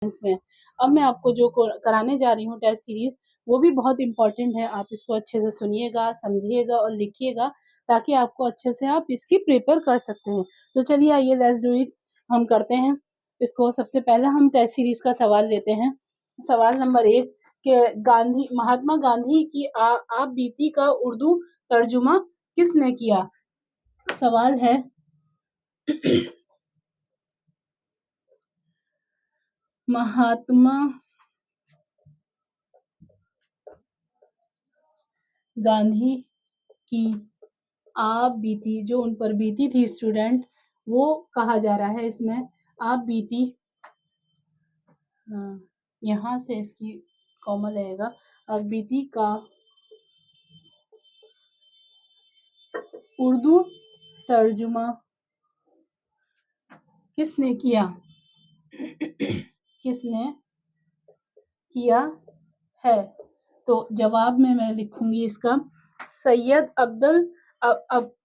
में। अब मैं आपको जो कराने जा रही हूँ टेस्ट सीरीज, वो भी बहुत इम्पोर्टेंट है। आप इसको अच्छे से सुनिएगा, समझिएगा और लिखिएगा, ताकि आपको अच्छे से आप इसकी प्रिपेयर कर सकते हैं। तो चलिए आइए लेट्स डू इट, हम करते हैं इसको। सबसे पहले हम टेस्ट सीरीज का सवाल लेते हैं। सवाल नंबर 1 कि महात्मा गांधी की आप बीती का उर्दू तर्जुमा किसने किया? सवाल है महात्मा गांधी की आप बीती, जो उन पर बीती थी स्टूडेंट, वो कहा जा रहा है इसमें। आप बीती, यहाँ से इसकी कॉमा लगेगा। आप बीती का उर्दू तर्जुमा किसने किया? किसने किया है? तो जवाब में मैं लिखूंगी इसका सैयद अब्दुल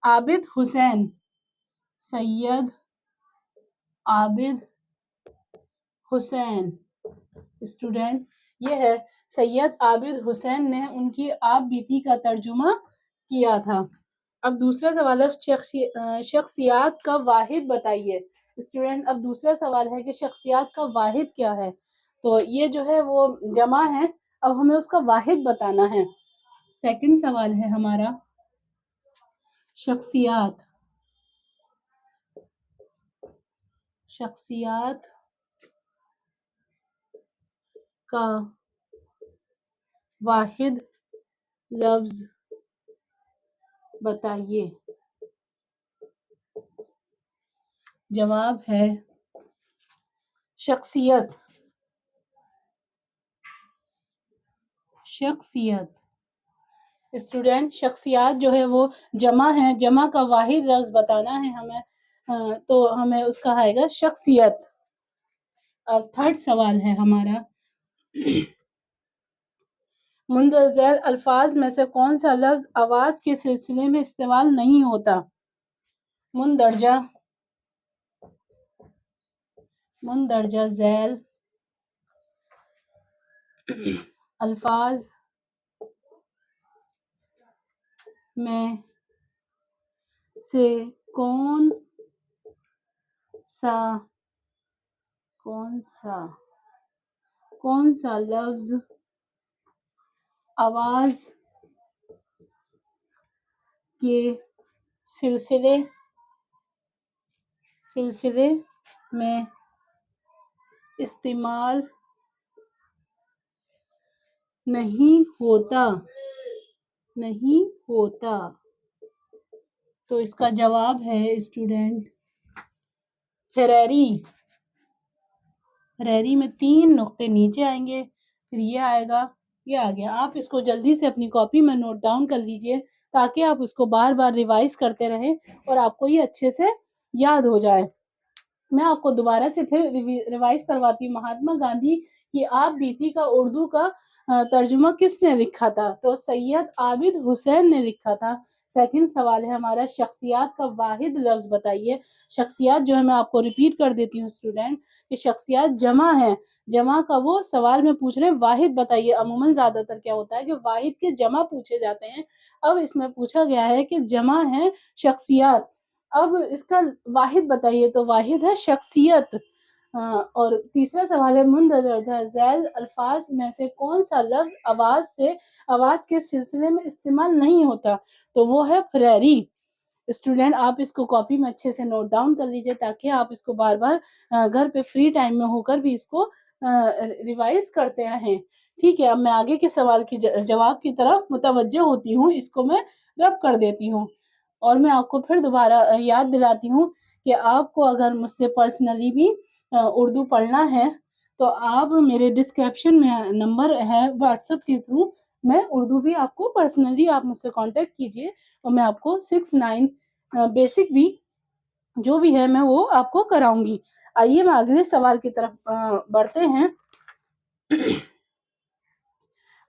आबिद हुसैन। सैयद आबिद हुसैन स्टूडेंट, ये है सैयद आबिद हुसैन ने उनकी आप बीती का तर्जुमा किया था। अब दूसरा सवाल है शख्सियात का वाहिद बताइए। स्टूडेंट, अब दूसरा सवाल है कि शख्सियात का वाहिद क्या है? तो ये जो है वो जमा है, अब हमें उसका वाहिद बताना है। सेकंड सवाल है हमारा शख्सियात का वाहिद लफ्ज बताइए। जवाब है शख्सियत। स्टूडेंट, शख्सियात जो है वो जमा है, जमा का वाहिद लफ्ज बताना है हमें, तो हमें उसका आएगा शख्सियत। अब थर्ड सवाल है हमारा मुंदरजैल अल्फाज में से कौन सा लफ्ज आवाज के सिलसिले में इस्तेमाल नहीं होता? मुंदरजा झैल अल्फाज में से कौन सा लफ्ज आवाज के सिलसिले में इस्तेमाल नहीं होता? तो इसका जवाब है स्टूडेंट फेरेरी में 3 नुक्ते नीचे आएंगे, फिर ये आएगा, ये आ गया। आप इसको जल्दी से अपनी कॉपी में नोट डाउन कर लीजिए, ताकि आप उसको बार बार रिवाइज करते रहें और आपको ये अच्छे से याद हो जाए। मैं आपको दोबारा से फिर रिवाइज करवाती हूँ। महात्मा गांधी की आप बीती का उर्दू का तर्जुमा किसने लिखा था? तो सैयद आबिद हुसैन ने लिखा था। सेकंड सवाल है हमारा शख्सियात का वाहिद लफ्ज बताइए। शख्सियात जो है मैं आपको रिपीट कर देती हूँ स्टूडेंट, कि शख्सियात जमा है, जमा का वो सवाल में पूछ रहे हैं वाहिद बताइए। अमूमन ज्यादातर क्या होता है कि वाहिद के जमा पूछे जाते हैं, अब इसमें पूछा गया है कि जमा है शख्सियात, अब इसका वाहिद बताइए। तो वाहिद है शख्सियत। और तीसरा सवाल है मुंदरजा झैल अल्फाज में से कौन सा लफ्ज आवाज के सिलसिले में इस्तेमाल नहीं होता? तो वो है फेरेरी। स्टूडेंट, आप इसको कॉपी में अच्छे से नोट डाउन कर लीजिए, ताकि आप इसको बार बार घर पे फ्री टाइम में होकर भी इसको रिवाइज करते रहें। ठीक है, अब मैं आगे के सवाल की जवाब की तरफ मुतवज्जह होती हूँ। इसको मैं रब कर देती हूँ और मैं आपको फिर दोबारा याद दिलाती हूँ कि आपको अगर मुझसे पर्सनली भी उर्दू पढ़ना है, तो आप मेरे डिस्क्रिप्शन में नंबर है व्हाट्सएप के थ्रू, मैं उर्दू भी आपको पर्सनली आप मुझसे कांटेक्ट कीजिए और मैं आपको 6-9 बेसिक भी जो भी है मैं वो आपको कराऊंगी। आइए मैं अगले सवाल की तरफ बढ़ते हैं।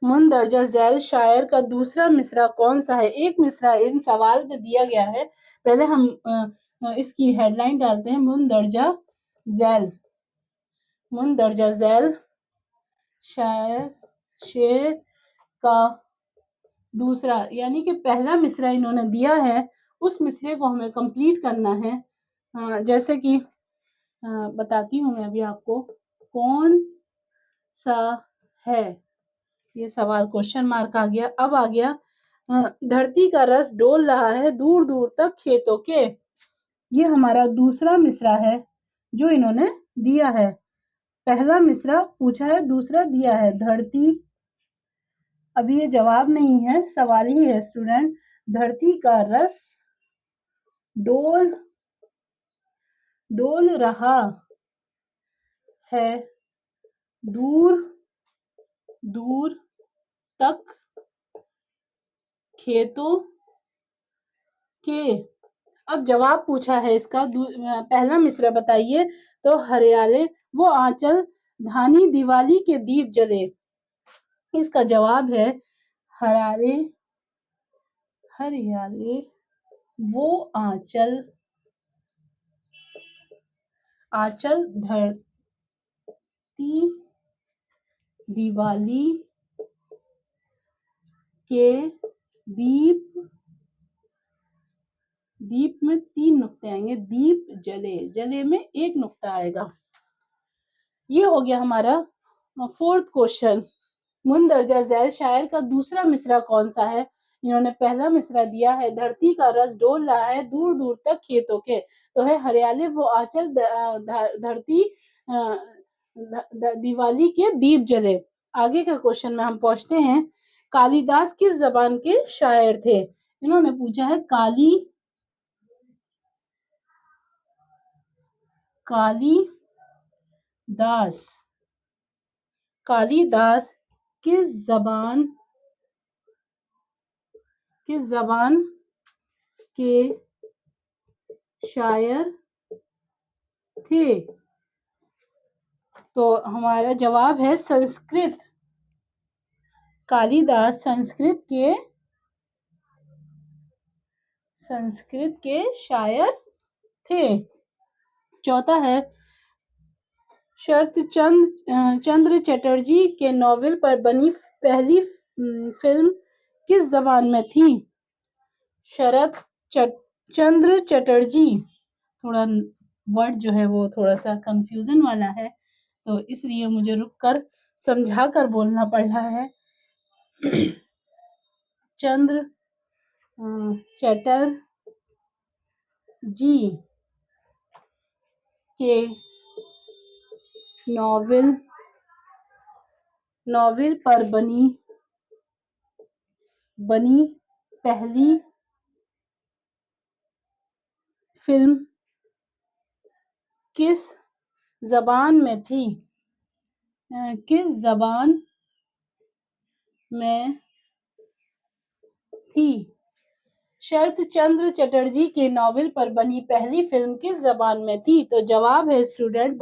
मुंदरजा झैल शायर का दूसरा मिसरा कौन सा है? एक मिसरा इन सवाल में दिया गया है। पहले हम इसकी हेडलाइन डालते हैं मुंदरजा झैल मुंदरजा झैल शायर शेर का दूसरा, यानी कि पहला मिसरा इन्होंने दिया है, उस मिसरे को हमें कंप्लीट करना है। जैसे कि बताती हूँ मैं अभी आपको, कौन सा है, ये सवाल क्वेश्चन मार्क आ गया। अब आ गया धरती का रस डोल रहा है दूर दूर तक खेतों के, ये हमारा दूसरा मिसरा है जो इन्होंने दिया है। पहला मिसरा पूछा है, दूसरा दिया है धरती, अभी ये जवाब नहीं है, सवाल ही है स्टूडेंट। धरती का रस डोल डोल रहा है दूर दूर तक खेतों के। अब जवाब पूछा है इसका, पहला मिसरा बताइए, तो हरियाले वो आंचल धानी दिवाली के दीप जले, इसका जवाब है हरारे हरियाले वो आंचल आंचल धरती दिवाली के दीप, दीप में 3 नुक्ते आएंगे, दीप जले, जले में 1 नुक्ता आएगा। ये हो गया हमारा 4th क्वेश्चन। मुंदरजा झैल शायर का दूसरा मिसरा कौन सा है? इन्होंने पहला मिसरा दिया है, धरती का रस डोल रहा है दूर दूर तक खेतों के, तो है हरियाली वो आंचल धरती दिवाली के दीप जले। आगे के क्वेश्चन में हम पहुंचते हैं, कालिदास किस जबान के शायर थे? इन्होंने पूछा है कालिदास किस जबान के शायर थे? तो हमारा जवाब है संस्कृत। कालिदास संस्कृत के शायर थे। चौथा है, शरत चंद्र चटर्जी के नॉवेल पर बनी पहली फिल्म किस जबान में थी? शरत चंद्र चटर्जी, थोड़ा वर्ड जो है वो थोड़ा सा कंफ्यूजन वाला है, तो इसलिए मुझे रुक कर समझा कर बोलना पड़ रहा है। चंद्र चटर्जी के नॉवेल पर बनी पहली फिल्म किस जबान में थी? किस जबान में थी? शरत चंद्र चटर्जी के नॉवेल पर बनी पहली फिल्म किस जबान में थी? तो जवाब है स्टूडेंट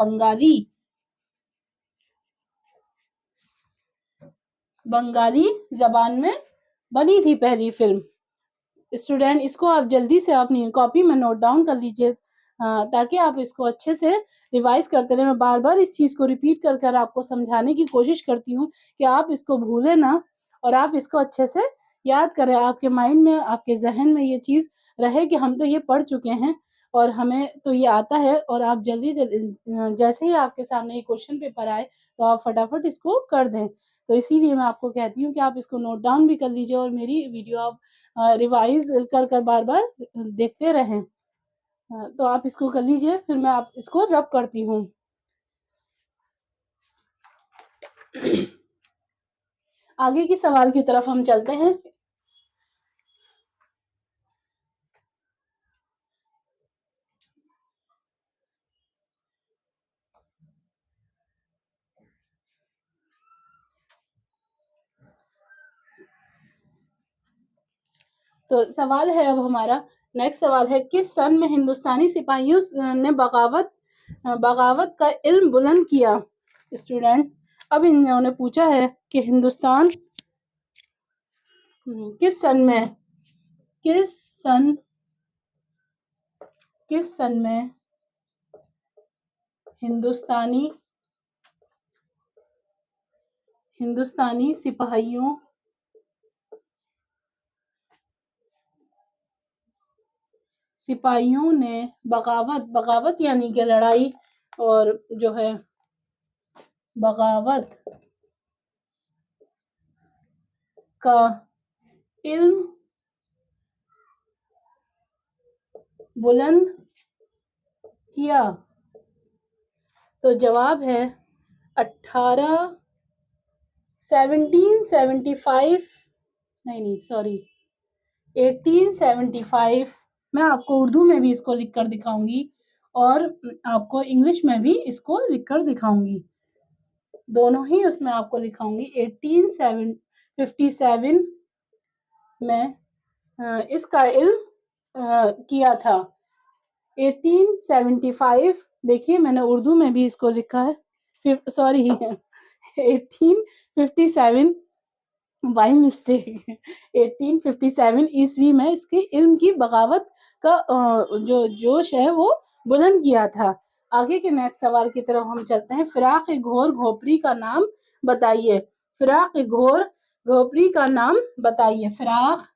बंगाली जबान में बनी थी पहली फिल्म। स्टूडेंट इसको आप जल्दी से अपनी कॉपी में नोट डाउन कर लीजिए, ताकि आप इसको अच्छे से रिवाइज करते रहे। मैं बार बार इस चीज़ को रिपीट कर आपको समझाने की कोशिश करती हूँ कि आप इसको भूलें ना, और आप इसको अच्छे से याद करें, आपके माइंड में, आपके जहन में ये चीज़ रहे कि हम तो ये पढ़ चुके हैं और हमें तो ये आता है। और आप जल्दी जैसे ही आपके सामने ये क्वेश्चन पेपर आए तो आप फटाफट इसको कर दें। तो इसीलिए मैं आपको कहती हूँ कि आप इसको नोट डाउन भी कर लीजिए और मेरी वीडियो आप रिवाइज कर बार बार देखते रहें। तो आप इसको कर लीजिए, फिर मैं आप इसको रब करती हूँ। आगे की सवाल की तरफ हम चलते हैं। तो सवाल है अब हमारा, नेक्स्ट सवाल है, किस सन में हिंदुस्तानी सिपाहियों ने बगावत का इल्म बुलंद किया? स्टूडेंट अब इन्होंने पूछा है कि हिंदुस्तान किस सन में हिंदुस्तानी हिंदुस्तानी सिपाहियों ने बगावत यानी कि लड़ाई और जो है बगावत का इल्म बुलंद किया। तो जवाब है 1775 नहीं सॉरी 1875। मैं आपको उर्दू में भी इसको लिख कर दिखाऊंगी और आपको इंग्लिश में भी इसको लिख कर दिखाऊंगी, दोनों ही उसमें आपको लिखाऊंगी। 1857 में इसका इल्म किया था। 1875 देखिए मैंने उर्दू में भी इसको लिखा है, सॉरी 1857 बाय मिस्टेक 1857 ईस्वी में इसके इल्म की बगावत का जो जोश है वो बुलंद किया था। आगे के नेक्स्ट सवाल की तरफ हम चलते हैं। फिराक घोर घोपरी का नाम बताइए। फिराक घोर घोपरी का नाम बताइए। फिराक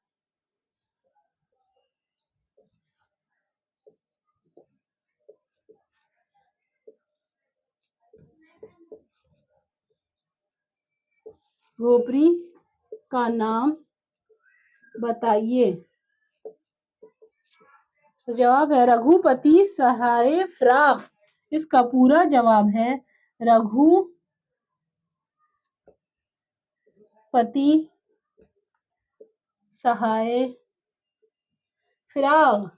घोपरी का नाम बताइए। तो जवाब है रघुपति सहाय फिराक। इसका पूरा जवाब है रघुपति सहाय फिराक।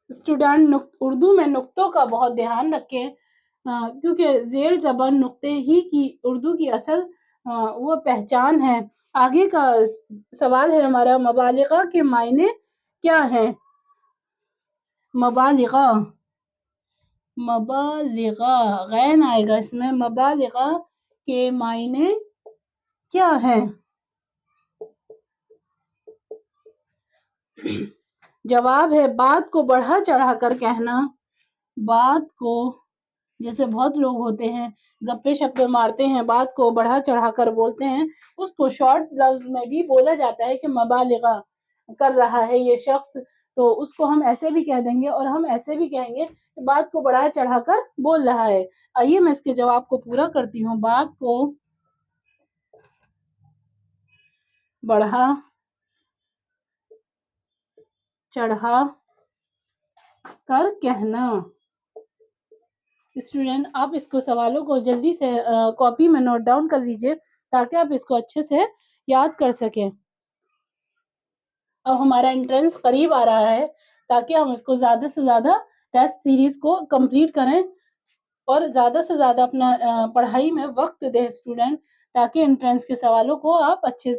स्टूडेंट उर्दू में नुक्तों का बहुत ध्यान रखें, क्योंकि जेर ज़बर नुक्ते ही की उर्दू की असल वो पहचान है। आगे का सवाल है हमारा, मबालिगा के मायने क्या हैं? मबालिगा गैन आएगा इसमें। मबालिगा के मायने क्या हैं? जवाब है बात को बढ़ा चढ़ा कर कहना। बात को, जैसे बहुत लोग होते हैं गप्पे शप्पे मारते हैं, बात को बढ़ा चढ़ा कर बोलते हैं, उसको शॉर्ट लफ्ज में भी बोला जाता है कि मबालिगा कर रहा है ये शख्स। तो उसको हम ऐसे भी कह देंगे और हम ऐसे भी कहेंगे कि बात को बढ़ा चढ़ा कर बोल रहा है। आइए मैं इसके जवाब को पूरा करती हूँ। बात को बढ़ा चढ़ा कर कहना। स्टूडेंट आप इसको सवालों को जल्दी से कॉपी में नोट डाउन कर लीजिए ताकि आप इसको अच्छे से याद कर सकें। अब हमारा एंट्रेंस करीब आ रहा है, ताकि हम इसको ज़्यादा से ज़्यादा टेस्ट सीरीज को कंप्लीट करें और ज़्यादा से ज़्यादा अपना पढ़ाई में वक्त दें स्टूडेंट, ताकि एंट्रेंस के सवालों को आप अच्छे से